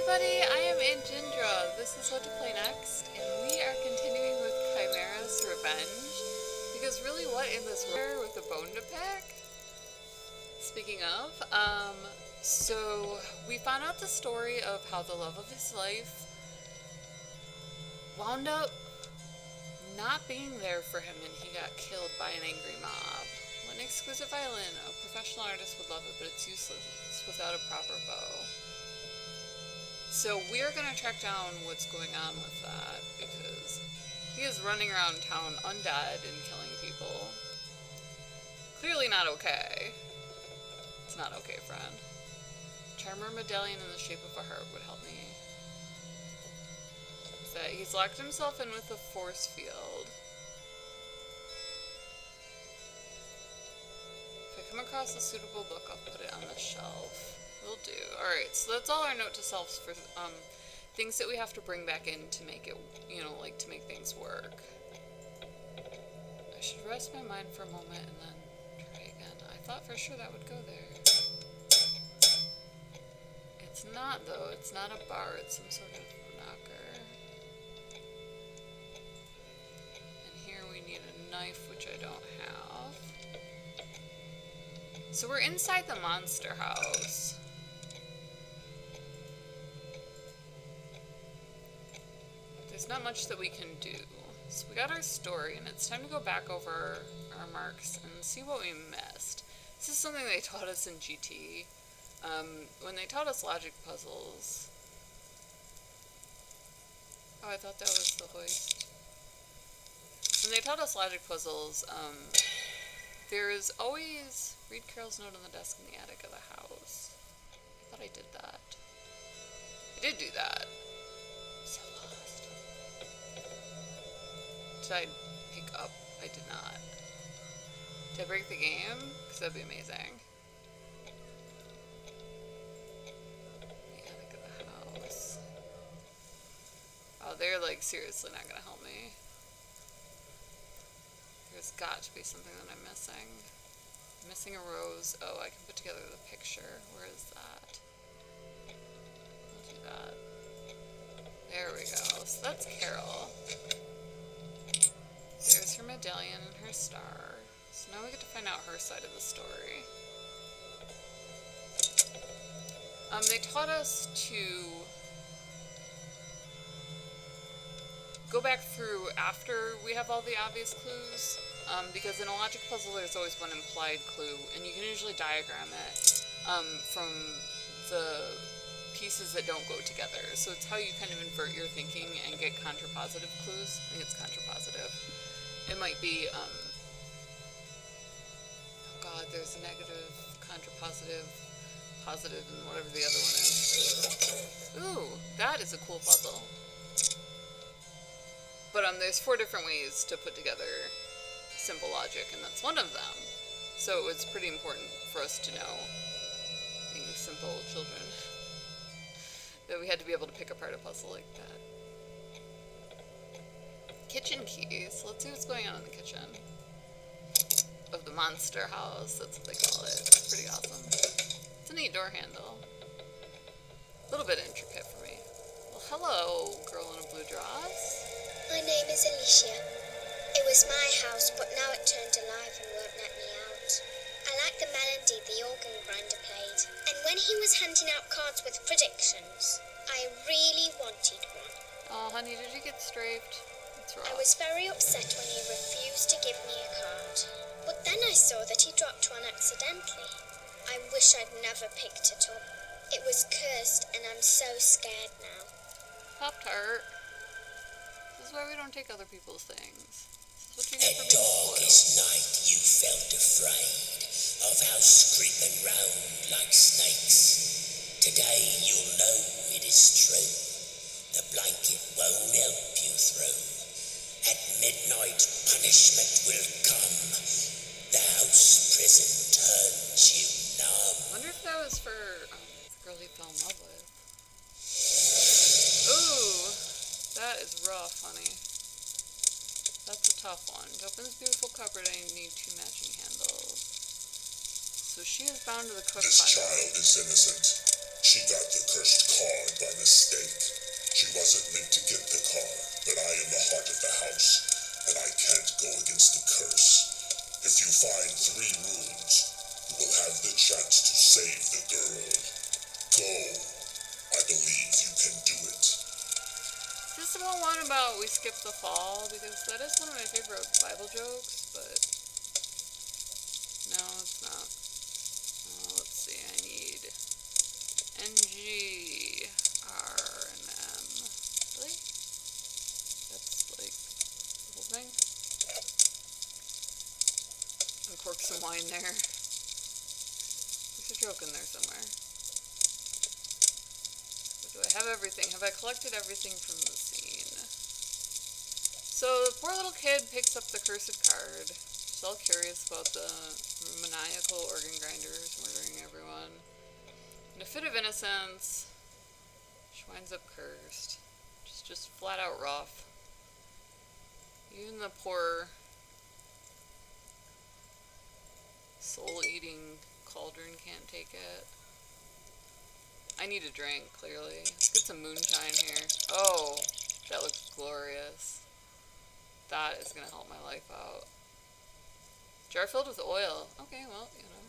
everybody, I am Aunt Gindra. This is what to play next, and we are continuing with Chimera's Revenge. Because really, what in this world with a bone to pick? Speaking of, so we found out the story of how the love of his life wound up not being there for him and he got killed by an angry mob. What an exquisite violin. A professional artist would love it, but it's useless without a proper bow. So we're going to track down what's going on with that, because he is running around town undead and killing people. Clearly not okay. It's not okay, friend. Charmer medallion in the shape of a heart would help me. So he's locked himself in with a force field. If I come across a suitable book, I'll put it on the shelf. Will do. Alright, so that's all our note to selves for things that we have to bring back in to make it, like to make things work. I should rest my mind for a moment and then try again. I thought for sure that would go there. It's not, though. It's not a bar. It's some sort of knocker. And here we need a knife, which I don't have. So we're inside the monster house. There's not much that we can do. So we got our story, and it's time to go back over our marks and see what we missed. This is something they taught us in GT. When they taught us logic puzzles... Oh, I thought that was the hoist. When they taught us logic puzzles, there's always... Read Carol's note on the desk in the attic of the house. I thought I did that. I did do that. So lost. Did I pick up? I did not. Did I break the game? Because that'd be amazing. The attic of the house. Oh, they're like seriously not gonna help me. There's got to be something that I'm missing. Missing a rose. Oh, I can put together the picture. Where is that? I'll do that. There we go. So that's Carol. There's her medallion and her star. So now we get to find out her side of the story. They taught us to go back through after we have all the obvious clues. Because in a logic puzzle there's always one implied clue, and you can usually diagram it from the pieces that don't go together. So it's how you kind of invert your thinking and get contrapositive clues. I think it's contrapositive. It might be, oh god, there's negative, contrapositive, positive, and whatever the other one is. Ooh, that is a cool puzzle. But there's 4 different ways to put together simple logic, and that's one of them. So it's pretty important for us to know, being simple children, that we had to be able to pick apart a puzzle like that. Kitchen keys. Let's see what's going on in the kitchen of the monster house. That's what they call it. It's pretty awesome. It's a neat door handle. A little bit intricate for me. Well, hello, girl in a blue dress. My name is Alicia. It was my house, but now it turned alive and won't let me out. I like the melody the organ grinder played, and when he was handing out cards with predictions, I really wanted one. Oh, honey, did you get strafed? That's rough. I was very upset when he refused to give me a card, but then I saw that he dropped one accidentally. I wish I'd never picked it up. It was cursed, and I'm so scared now. Pop-Tart. This is why we don't take other people's things. This is what you get for being spoiled. Darkest night you felt afraid of house creeping round like snakes. Today you'll know it is true. The blanket won't help you through. At midnight punishment will come. The house prison turns you numb. I wonder if that was for the girl he fell in love with. Ooh, that is rough, honey. That's a tough one. To open this beautiful cupboard, I need 2 matching handles. So she is bound to the cook This fire. child is innocent. She got the cursed card by mistake. She wasn't meant to get the card, but I am the heart of the house, and I can't go against the curse. If you find 3 runes, you will have the chance to save the girl. Go. I believe you can do it. Is this the one about we skip the fall? Because that is one of my favorite Bible jokes, but no, it's not. Let's see, I need NG, R, and M. Really? That's like the whole thing? Uncork some wine there. There's a joke in there somewhere. Do I have everything? Have I collected everything from the scene? So the poor little kid picks up the cursed card. She's all curious about the maniacal organ grinders murdering everyone. In a fit of innocence, she winds up cursed. She's just flat out rough. Even the poor soul-eating cauldron can't take it. I need a drink, clearly. Let's get some moonshine here. Oh, that looks glorious. That is going to help my life out. Jar filled with oil. Okay, well, you know.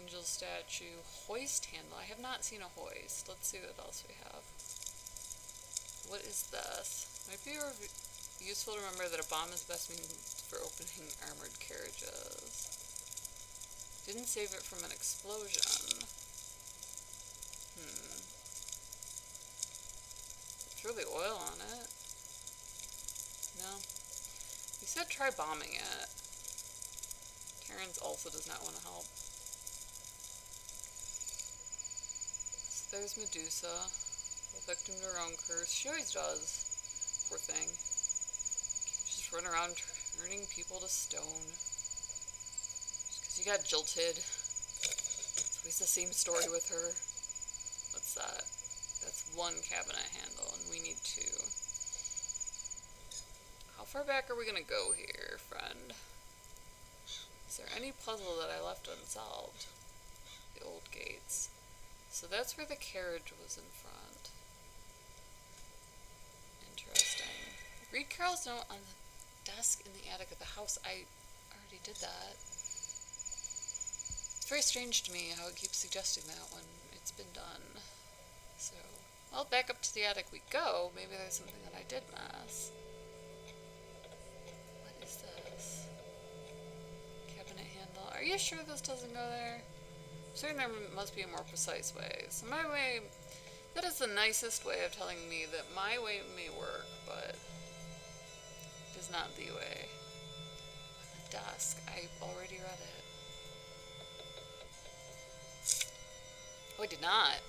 Angel statue. Hoist handle. I have not seen a hoist. Let's see what else we have. What is this? Might be useful to remember that a bomb is best means for opening armored carriages. Didn't save it from an explosion. There's really oil on it. No. You said try bombing it. Terrence also does not want to help. So there's Medusa. A victim to her own curse. She always does. Poor thing. She's just run around turning people to stone. You got jilted. It's always the same story with her. What's that? That's 1 cabinet handle, and we need 2. How far back are we gonna go here, friend? Is there any puzzle that I left unsolved? The old gates. So that's where the carriage was in front. Interesting. Read Carol's note on the desk in the attic of the house. I already did that. It's very strange to me how it keeps suggesting that when it's been done. So, well, back up to the attic we go. Maybe there's something that I did miss. What is this? Cabinet handle. Are you sure this doesn't go there? I'm certain there must be a more precise way. So my way, that is the nicest way of telling me that my way may work, but it is not the way. On the desk, I already read it. Oh, I did not.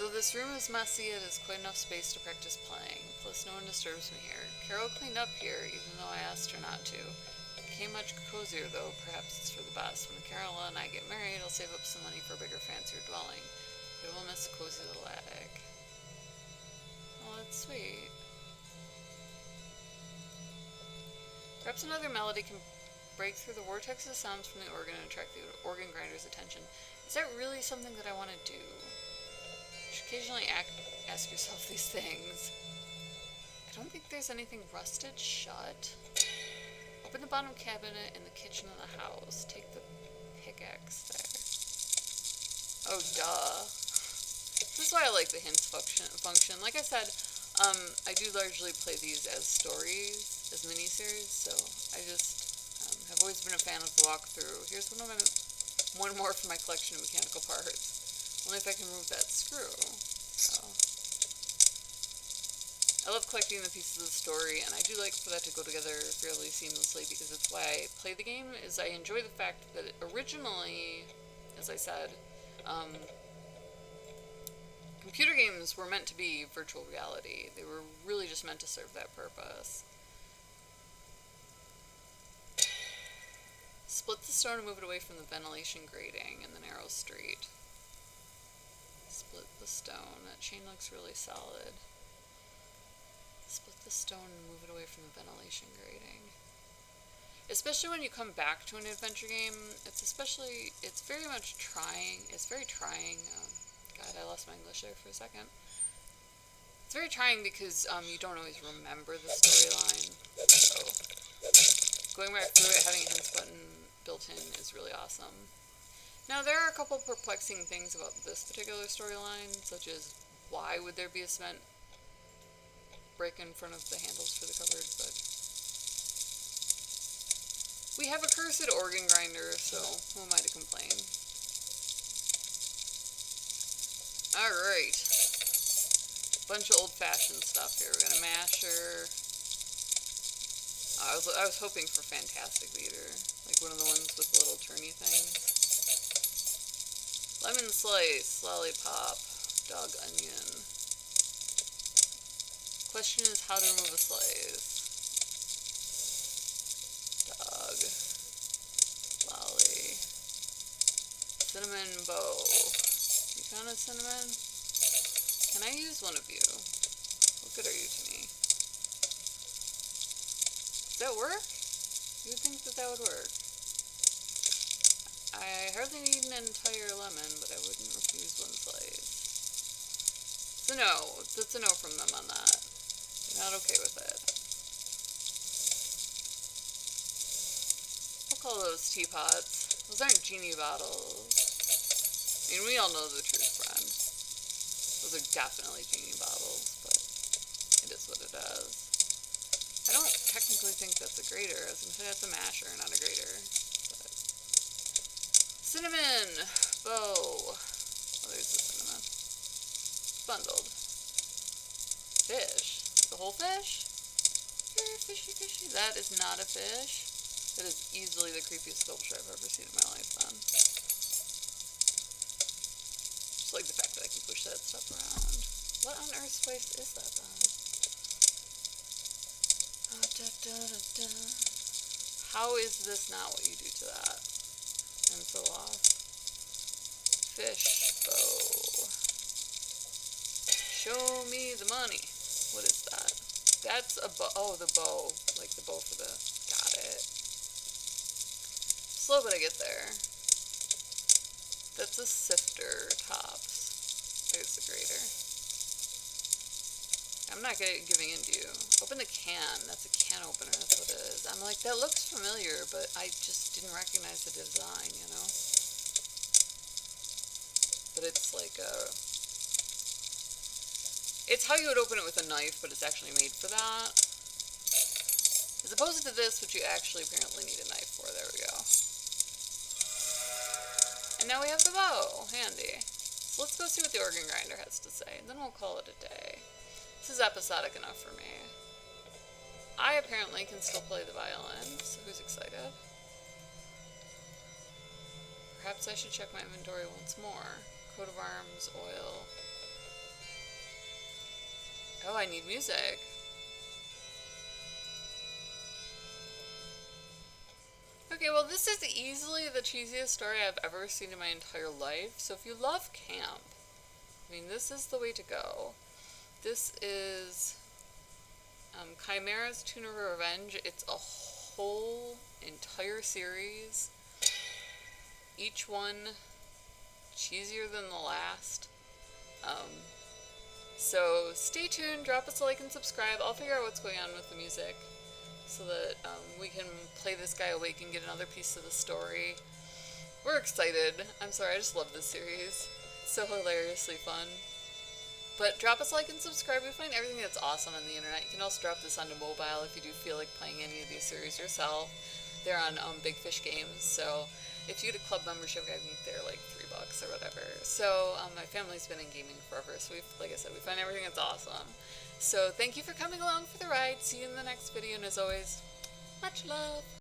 Though this room is messy, it is quite enough space to practice playing. Plus, no one disturbs me here. Carol cleaned up here, even though I asked her not to. It became much cozier, though. Perhaps it's for the best. When Carol and I get married, I'll save up some money for a bigger, fancier dwelling. But I will miss the cozy little attic. Oh, that's sweet. Perhaps another melody can break through the vortex of sounds from the organ and attract the organ grinder's attention. Is that really something that I want to do? You should occasionally ask yourself these things. I don't think there's anything rusted shut. Open the bottom cabinet in the kitchen of the house. Take the pickaxe there. Oh, duh. This is why I like the hints function. Like I said, I do largely play these as stories, as miniseries, so I just have always been a fan of the walkthrough. Here's one more from my collection of mechanical parts. Only if I can remove that screw. So I love collecting the pieces of the story, and I do like for that to go together fairly seamlessly, because it's why I play the game. Is I enjoy the fact that originally, as I said, computer games were meant to be virtual reality. They were really just meant to serve that purpose. Split the stone and move it away from the ventilation grating in the narrow street. Split the stone. That chain looks really solid. Split the stone and move it away from the ventilation grating. especially when you come back to an adventure game. It's very much trying. It's very trying. God, I lost my English there for a second. It's very trying because you don't always remember the storyline. So going back through it, having a hints button built in is really awesome. Now, there are a couple perplexing things about this particular storyline, such as why would there be a cement brick in front of the handles for the cupboard, but we have a cursed organ grinder, so who am I to complain? Alright. Bunch of old-fashioned stuff here. We got a masher. I was hoping for Fantastic Leader, like one of the ones with the little turny things. Lemon slice, lollipop, dog onion. Question is how to remove a slice. Dog, lolly, cinnamon bow. You found a cinnamon? Can I use one of you? What good are you to me? Does that work? You would think that would work. I hardly need an entire lemon, but I wouldn't refuse one slice. It's a no. That's a no from them on that. They're not okay with it. We'll call those teapots. Those aren't genie bottles. I mean, we all know the truth, friend. Those are definitely genie bottles, but it is what it is. I don't technically think that's a grater. I was going to say that's a masher, not a grater. But cinnamon! Bow. Oh, there's the cinnamon. Bundled. Fish. The whole fish? Fishy, fishy. That is not a fish. That is easily the creepiest sculpture I've ever seen in my life, then. Just like the fact that I can push that stuff around. What on earth's waste is that, then? How is this not what you do to that? I'm so lost. Fish bow. Show me the money. What is that? That's a bow. Oh, the bow. Like the bow for the... Got it. Slow, but I get there. That's a sifter tops. There's the grater. I'm not giving in to you. Open the can. That's a can opener. That's what it is. I'm like, that looks familiar, but I just didn't recognize the design, you know? But it's like a... It's how you would open it with a knife, but it's actually made for that. As opposed to this, which you actually apparently need a knife for. There we go. And now we have the bow. Handy. So let's go see what the organ grinder has to say, and then we'll call it a day. This is episodic enough for me. I apparently can still play the violin, so who's excited? Perhaps I should check my inventory once more. Coat of arms, oil. Oh, I need music. Okay, well, this is easily the cheesiest story I've ever seen in my entire life. So if you love camp, I mean, this is the way to go. This is Chimera's Tuna Revenge. It's a whole entire series. Each one cheesier than the last. So stay tuned, drop us a like and subscribe. I'll figure out what's going on with the music so that we can play this guy awake and get another piece of the story. We're excited. I'm sorry, I just love this series. It's so hilariously fun. But drop us a like and subscribe. We find everything that's awesome on the internet. You can also drop this onto mobile if you do feel like playing any of these series yourself. They're on Big Fish Games, so if you get a club membership, I think they're like $3 or whatever. So my family's been in gaming forever, so like I said, we find everything that's awesome. So thank you for coming along for the ride. See you in the next video, and as always, much love.